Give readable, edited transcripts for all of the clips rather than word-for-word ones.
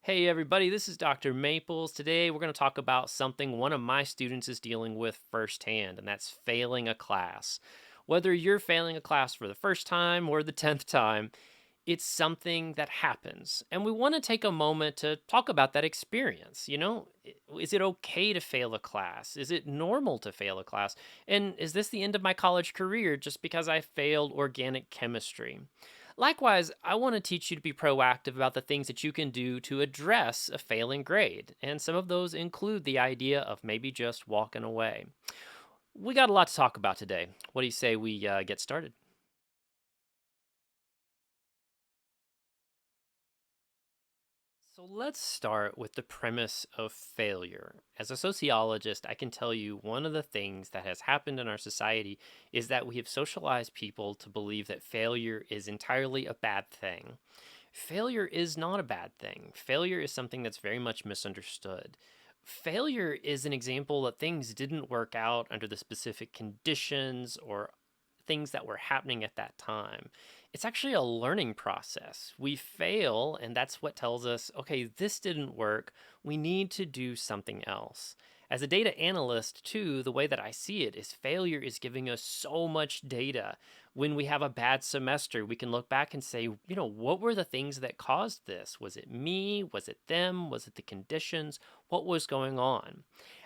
Hey everybody, this is Dr. Maples. Today we're going to talk about something one of my students is dealing with firsthand, and that's failing a class. Whether you're failing a class for the first time or the 10th time, it's something that happens. And we want to take a moment to talk about that experience. Is it okay to fail a class? Is it normal to fail a class? And is this the end of my college career just because I failed organic chemistry? Likewise, I want to teach you to be proactive about the things that you can do to address a failing grade. And some of those include the idea of maybe just walking away. We got a lot to talk about today. What do you say we get started? So let's start with the premise of failure. As a sociologist, I can tell you one of the things that has happened in our society is that we have socialized people to believe that failure is entirely a bad thing. Failure is not a bad thing. Failure is something that's very much misunderstood. Failure is an example that things didn't work out under the specific conditions or things that were happening at that time. It's actually a learning process. We fail, and that's what tells us, okay, this didn't work. We need to do something else. As a data analyst, too, the way that I see it is failure is giving us so much data. When we have a bad semester, we can look back and say, what were the things that caused this? Was it me? Was it them? Was it the conditions? What was going on?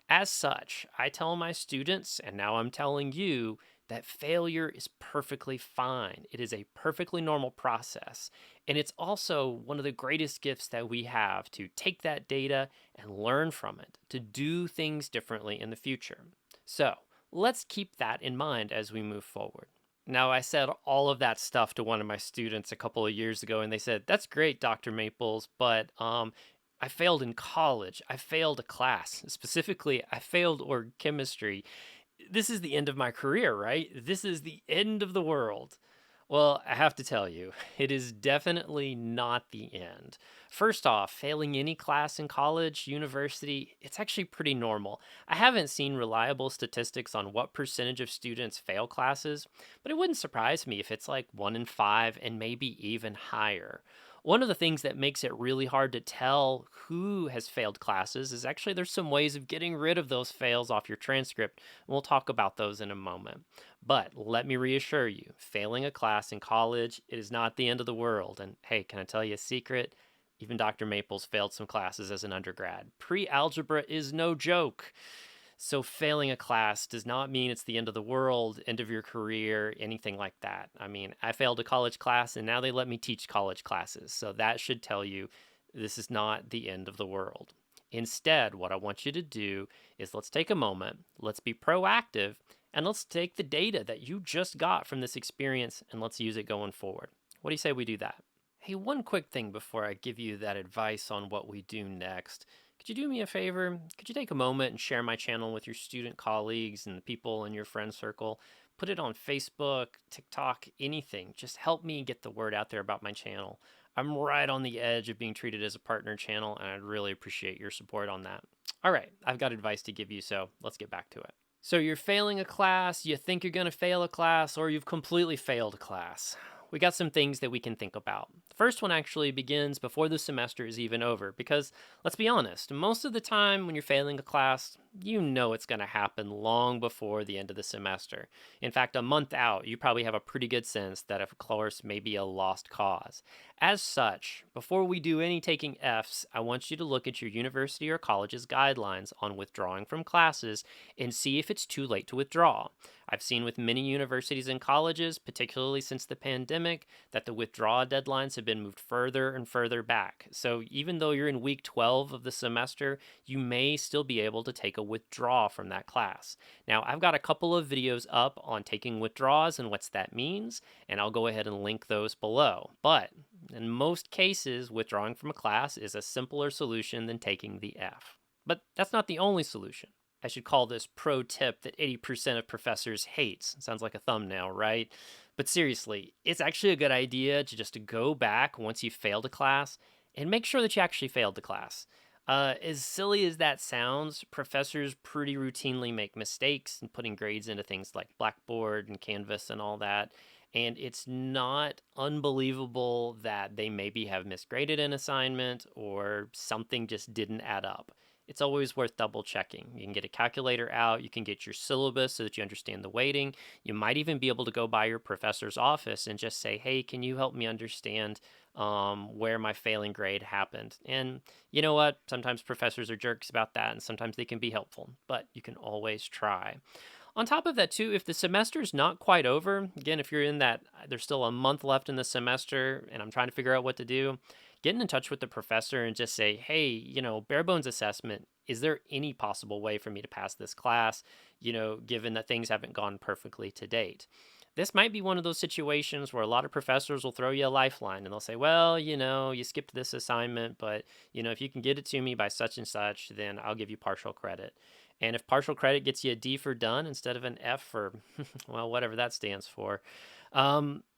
As such, I tell my students, and now I'm telling you, that failure is perfectly fine. It is a perfectly normal process. And it's also one of the greatest gifts that we have to take that data and learn from it, to do things differently in the future. So let's keep that in mind as we move forward. Now, I said all of that stuff to one of my students a couple of years ago, and they said, "That's great, Dr. Maples, but I failed in college. I failed a class. Specifically, I failed org chemistry. This is the end of my career, right? This is the end of the world." Well, I have to tell you, it is definitely not the end. First off, failing any class in college, university, it's actually pretty normal. I haven't seen reliable statistics on what percentage of students fail classes, but it wouldn't surprise me if it's like 1 in 5 and maybe even higher. One of the things that makes it really hard to tell who has failed classes is actually there's some ways of getting rid of those fails off your transcript. We'll talk about those in a moment. But let me reassure you, failing a class in college, it is not the end of the world. And hey, can I tell you a secret? Even Dr. Maples failed some classes as an undergrad. Pre algebra is no joke. So, failing a class does not mean it's the end of the world, end of your career, anything like that. I mean, I failed a college class and now they let me teach college classes. So, that should tell you this is not the end of the world. Instead, what I want you to do is let's take a moment, let's be proactive, and let's take the data that you just got from this experience and let's use it going forward. What do you say we do that? Hey, one quick thing before I give you that advice on what we do next. Could you do me a favor? Could you take a moment and share my channel with your student colleagues and the people in your friend circle? Put it on Facebook, TikTok, anything. Just help me get the word out there about my channel. I'm right on the edge of being treated as a partner channel, and I'd really appreciate your support on that. All right, I've got advice to give you, so let's get back to it. So you're failing a class, you think you're going to fail a class, or you've completely failed a class. We got some things that we can think about. The first one actually begins before the semester is even over, because let's be honest, most of the time when you're failing a class, you know it's going to happen long before the end of the semester. In fact, a month out, you probably have a pretty good sense that a course may be a lost cause. As such, before we do any taking Fs, I want you to look at your university or college's guidelines on withdrawing from classes and see if it's too late to withdraw. I've seen with many universities and colleges, particularly since the pandemic, that the withdrawal deadlines have been moved further and further back. So even though you're in week 12 of the semester, you may still be able to take a withdrawal from that class. Now, I've got a couple of videos up on taking withdrawals and what that means, and I'll go ahead and link those below. But in most cases, withdrawing from a class is a simpler solution than taking the F. But that's not the only solution. I should call this pro tip that 80% of professors hates. Sounds like a thumbnail, right? But seriously, it's actually a good idea to just to go back once you've failed a class and make sure that you actually failed the class. As silly as that sounds, professors pretty routinely make mistakes in putting grades into things like Blackboard and Canvas and all that. And it's not unbelievable that they maybe have misgraded an assignment or something just didn't add up. It's always worth double checking. You can get a calculator out, you can get your syllabus so that you understand the weighting. You might even be able to go by your professor's office and just say, hey, can you help me understand where my failing grade happened? And you know what? Sometimes professors are jerks about that, and sometimes they can be helpful, but you can always try. On top of that, too, if the semester's not quite over, again, if you're in that, there's still a month left in the semester and I'm trying to figure out what to do, getting in touch with the professor and just say, hey, bare bones assessment, is there any possible way for me to pass this class, given that things haven't gone perfectly to date? This might be one of those situations where a lot of professors will throw you a lifeline and they'll say, well, you skipped this assignment, but, if you can get it to me by such and such, then I'll give you partial credit. And if partial credit gets you a D for done instead of an F for, well, whatever that stands for,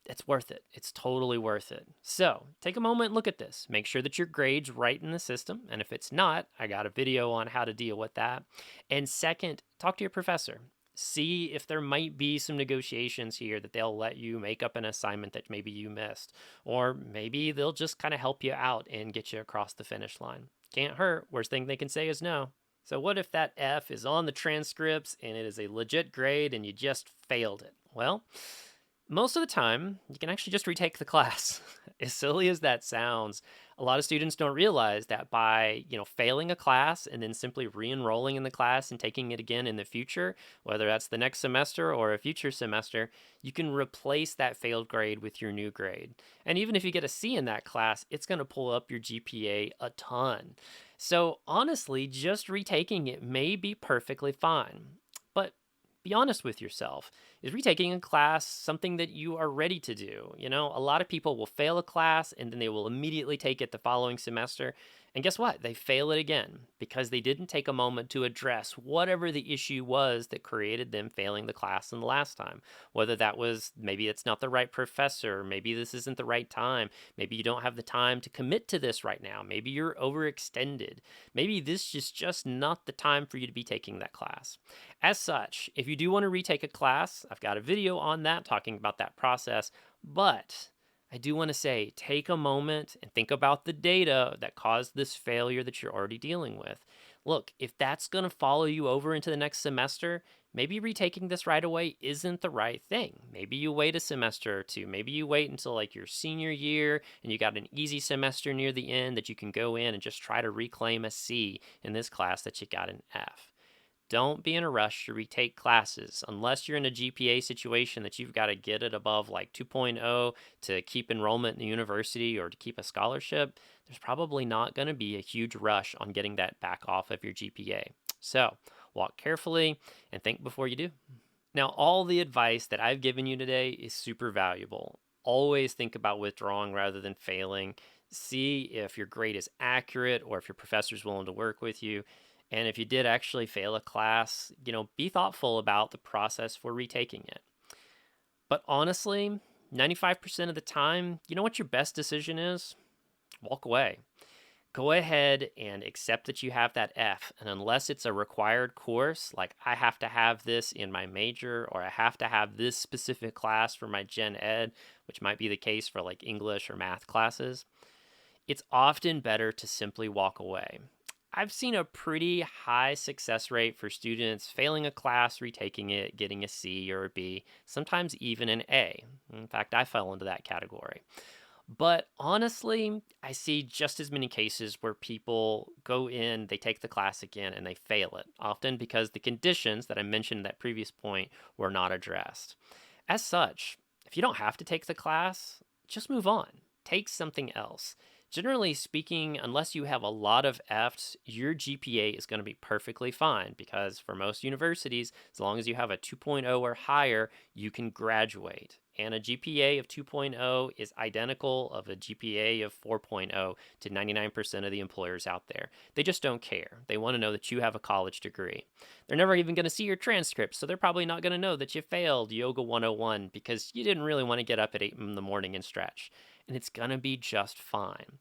it's worth it. It's totally worth it. So take a moment and look at this. Make sure that your grade's right in the system. And if it's not, I got a video on how to deal with that. And second, talk to your professor. See if there might be some negotiations here that they'll let you make up an assignment that maybe you missed. Or maybe they'll just kind of help you out and get you across the finish line. Can't hurt. Worst thing they can say is no. So what if that F is on the transcripts and it is a legit grade and you just failed it? Well, most of the time, you can actually just retake the class. As silly as that sounds, a lot of students don't realize that by, failing a class and then simply re-enrolling in the class and taking it again in the future, whether that's the next semester or a future semester, you can replace that failed grade with your new grade. And even if you get a C in that class, it's going to pull up your GPA a ton. So honestly, just retaking it may be perfectly fine. But be honest with yourself. Is retaking a class something that you are ready to do? A lot of people will fail a class and then they will immediately take it the following semester. And guess what? They fail it again because they didn't take a moment to address whatever the issue was that created them failing the class in the last time. Whether that was maybe it's not the right professor, maybe this isn't the right time, maybe you don't have the time to commit to this right now, maybe you're overextended, maybe this is just not the time for you to be taking that class. As such, if you do want to retake a class, I've got a video on that talking about that process, but I do want to say take a moment and think about the data that caused this failure that you're already dealing with. Look, if that's going to follow you over into the next semester, maybe retaking this right away isn't the right thing. Maybe you wait a semester or two. Maybe you wait until like your senior year and you got an easy semester near the end that you can go in and just try to reclaim a C in this class that you got an F. Don't be in a rush to retake classes unless you're in a GPA situation that you've got to get it above like 2.0 to keep enrollment in the university or to keep a scholarship. There's probably not going to be a huge rush on getting that back off of your GPA. So walk carefully and think before you do. Now, all the advice that I've given you today is super valuable. Always think about withdrawing rather than failing. See if your grade is accurate or if your professor is willing to work with you. And if you did actually fail a class, be thoughtful about the process for retaking it. But honestly, 95% of the time, you know what your best decision is? Walk away. Go ahead and accept that you have that F. And unless it's a required course, like I have to have this in my major or I have to have this specific class for my gen ed, which might be the case for like English or math classes, it's often better to simply walk away. I've seen a pretty high success rate for students failing a class, retaking it, getting a C or a B, sometimes even an A. In fact, I fell into that category. But honestly, I see just as many cases where people go in, they take the class again, and they fail it, often because the conditions that I mentioned in that previous point were not addressed. As such, if you don't have to take the class, just move on. Take something else. Generally speaking, unless you have a lot of Fs, your GPA is going to be perfectly fine because for most universities, as long as you have a 2.0 or higher, you can graduate. And a GPA of 2.0 is identical of a GPA of 4.0 to 99% of the employers out there. They just don't care. They want to know that you have a college degree. They're never even going to see your transcript, so they're probably not going to know that you failed Yoga 101 because you didn't really want to get up at 8 in the morning and stretch. And it's going to be just fine.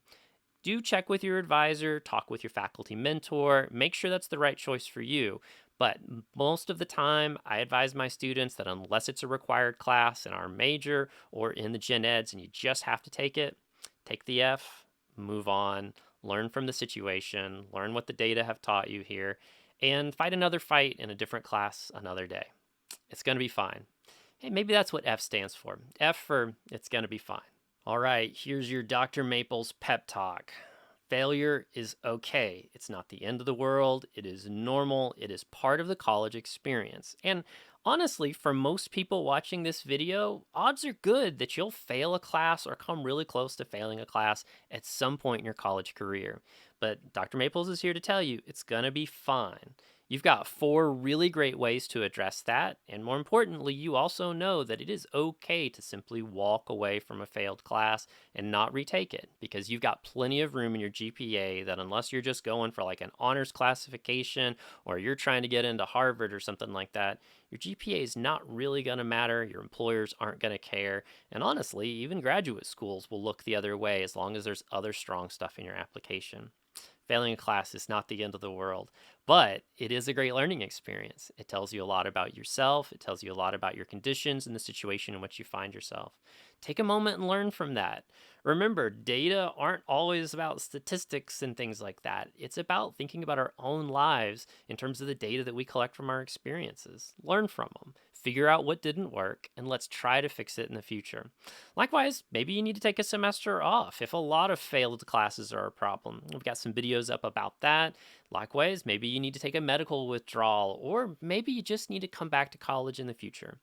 Do check with your advisor, talk with your faculty mentor, make sure that's the right choice for you. But most of the time, I advise my students that unless it's a required class in our major or in the gen eds and you just have to take it, take the F, move on, learn from the situation, learn what the data have taught you here, and fight another fight in a different class another day. It's going to be fine. Hey, maybe that's what F stands for. F for it's going to be fine. All right, here's your Dr. Maples pep talk. Failure is okay. It's not the end of the world. It is normal. It is part of the college experience. And honestly, for most people watching this video, odds are good that you'll fail a class or come really close to failing a class at some point in your college career. But Dr. Maples is here to tell you it's going to be fine. You've got 4 really great ways to address that, and more importantly, you also know that it is okay to simply walk away from a failed class and not retake it because you've got plenty of room in your GPA that unless you're just going for like an honors classification or you're trying to get into Harvard or something like that, your GPA is not really going to matter. Your employers aren't going to care. And honestly, even graduate schools will look the other way as long as there's other strong stuff in your application. Failing a class is not the end of the world, but it is a great learning experience. It tells you a lot about yourself. It tells you a lot about your conditions and the situation in which you find yourself. Take a moment and learn from that. Remember, data aren't always about statistics and things like that. It's about thinking about our own lives in terms of the data that we collect from our experiences. Learn from them, figure out what didn't work, and let's try to fix it in the future. Likewise, maybe you need to take a semester off if a lot of failed classes are a problem. We've got some videos up about that. Likewise, maybe you need to take a medical withdrawal, or maybe you just need to come back to college in the future.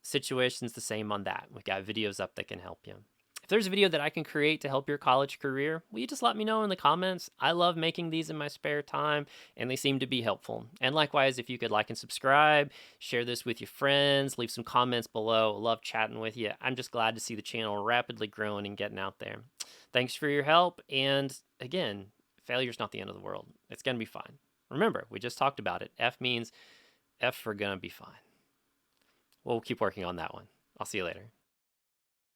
Situation's the same on that. We've got videos up that can help you. If there's a video that I can create to help your college career, will you just let me know in the comments? I love making these in my spare time, and they seem to be helpful. And likewise, if you could like and subscribe, share this with your friends, leave some comments below. Love chatting with you. I'm just glad to see the channel rapidly growing and getting out there. Thanks for your help, and again, failure's not the end of the world. It's going to be fine. Remember, we just talked about it. F means F for gonna be fine. We'll keep working on that one. I'll see you later.